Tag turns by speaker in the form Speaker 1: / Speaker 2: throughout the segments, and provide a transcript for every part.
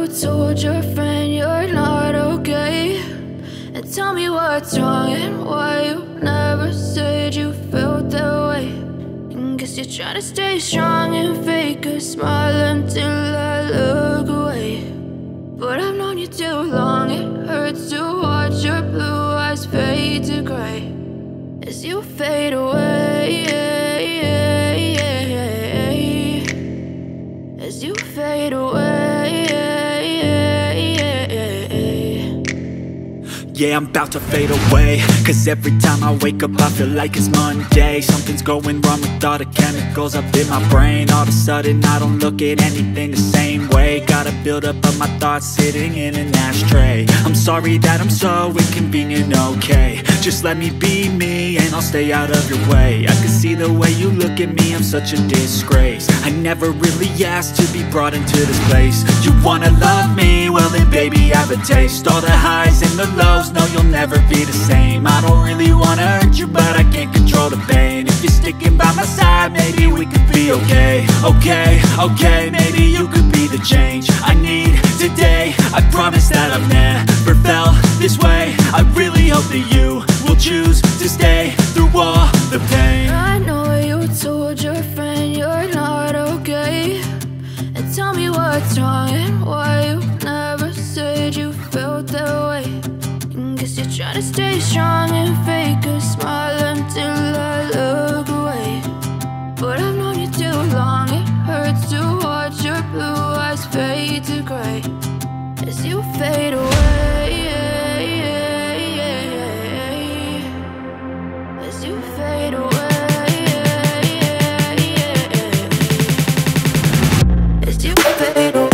Speaker 1: told your friend you're not okay, and tell me what's wrong and why you never said you felt that way. And guess you're trying to stay strong and fake a smile until I look away. But I've known you too long, it hurts to watch your blue eyes fade to gray as you fade away, as you fade away.
Speaker 2: Yeah, I'm about to fade away, cause every time I wake up I feel like it's Monday. Something's going wrong with all the chemicals up in my brain. All of a sudden I don't look at anything the same way. Gotta build up of my thoughts sitting in an ashtray. I'm sorry that I'm so inconvenient, okay. Just let me be me and I'll stay out of your way. I can see the way you look at me, I'm such a disgrace. I never really asked to be brought into this place. You wanna love me? Well then baby, have a taste. All the highs and the lows, no, you'll never be the same. I don't really wanna hurt you, but I can't control the pain. If you're sticking by my side, maybe we could be okay. Okay, maybe you could be the change I need today. I promise that I've never felt this way. I really hope that you will choose to stay through all the pain.
Speaker 1: I know you told your friend you're not okay, and tell me what's wrong and why you never said you felt that way. Guess you're trying to stay strong and fake a smile until I look away. But I've known you too long, it hurts to watch your blue eyes fade to gray as you fade away, as you fade away, as you fade away.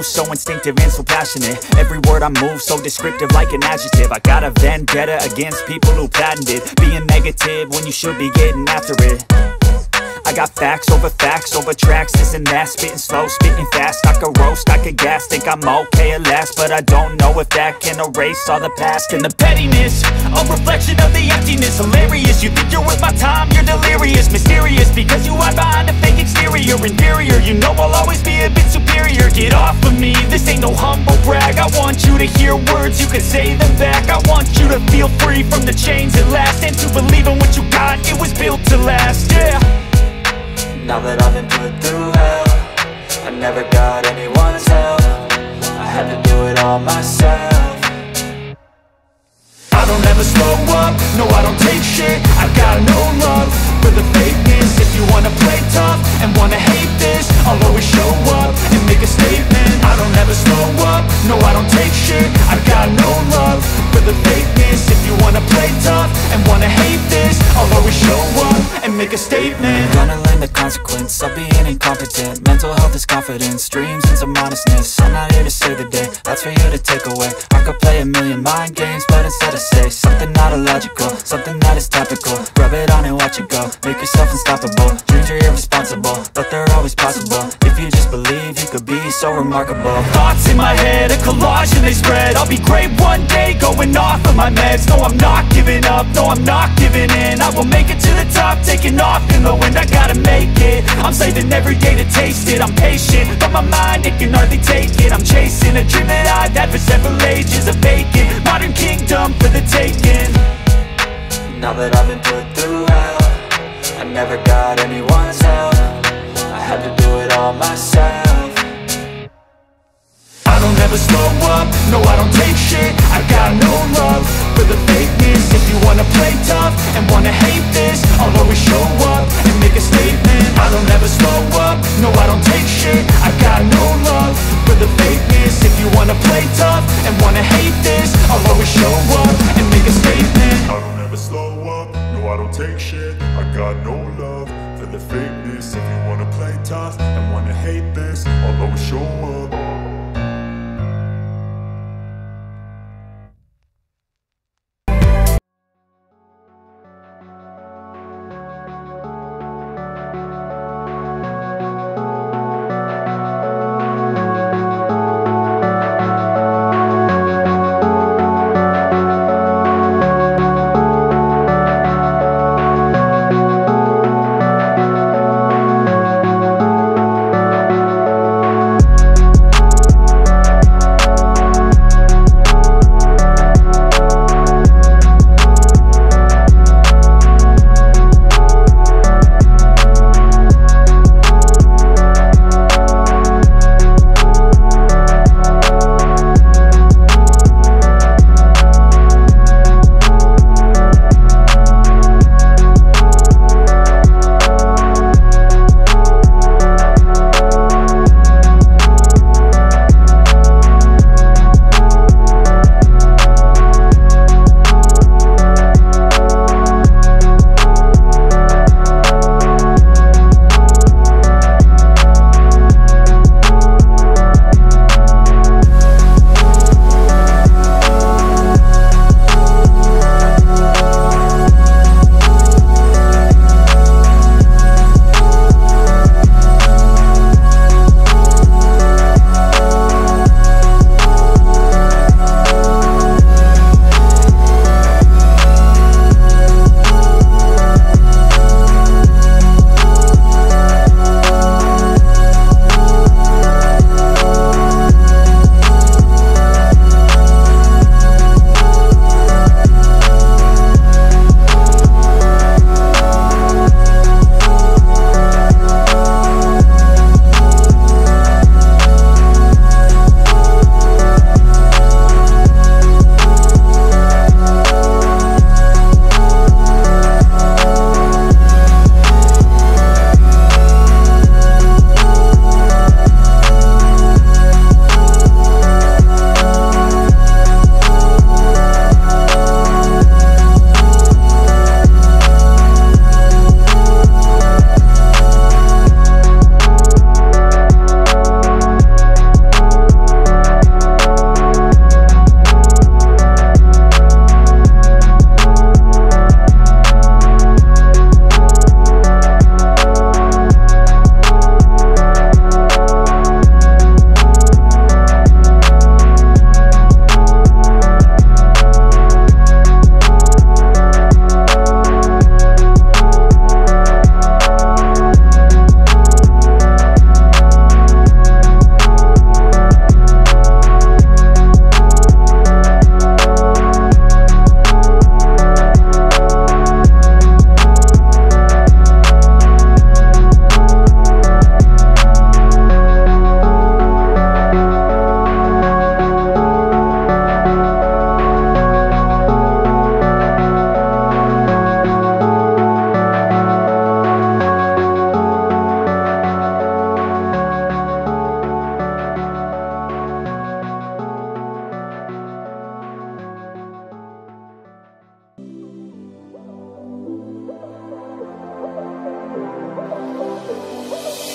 Speaker 2: So instinctive and so passionate. Every word I move so descriptive like an adjective. I got a vendetta against people who patented being negative when you should be getting after it. I got facts over tracks, isn't that? Spitting slow, spitting fast, I could roast, I could gas. Think I'm okay at last, but I don't know if that can erase all the past. And the pettiness, a reflection of the emptiness. Hilarious, you think you're worth my time, you're delirious. Mysterious, because you hide behind a fake exterior. Inferior, you know I'll always be a bit superior. Get off of me, this ain't no humble brag. I want you to hear words, you can say them back. I want you to feel free from the chains at last, and to believe in what you got, it was built to last, yeah.
Speaker 3: Now that I've been put through hell, I never got anyone's help, I had to do it all myself.
Speaker 2: I don't ever slow up, no I don't take shit. I got no love for the fakeness. If you wanna play tough and wanna hate this, I'll always show up and make a statement. I don't ever slow up, no I don't take shit. I got no love for the fakeness. If you wanna play tough and wanna hate this, I'll always show up and make a statement.
Speaker 3: Gonna learn the consequence of being incompetent. Mental health is confidence, dreams and some honestness. I'm not here to save the day, that's for you to take away. I could play a million mind games, but instead I say something not illogical, something that is topical. Rub it on and watch it go, make yourself unstoppable. Dreams are irresponsible, but they're always possible. If you just believe, you could be so remarkable.
Speaker 2: Thoughts in my head, a collage and they spread. I'll be great one day, going off of my meds. No, I'm not giving up, no, I'm not giving in. I will make it to the top, taking off in the wind. I gotta make it, I'm saving every day to taste it. I'm patient, but my mind, it can hardly take it. I'm chasing a dream that I've had for several ages. A vacant, modern kingdom for the taking.
Speaker 3: Now that I've been put through hell, I never got anyone's help, I had to do it all myself.
Speaker 2: I don't ever slow up, no I don't take shit. I got no love for the fakeness. If you wanna play tough and wanna hate this, I'll always show up and make a statement. I don't ever slow up, no I don't take shit. I got no love for the fakeness. If you wanna play tough and wanna hate this, I'll always show up and make a statement.
Speaker 4: I don't ever slow up, no I don't take shit. I got no love for the fakeness. If you wanna play tough and wanna hate this, I'll always show up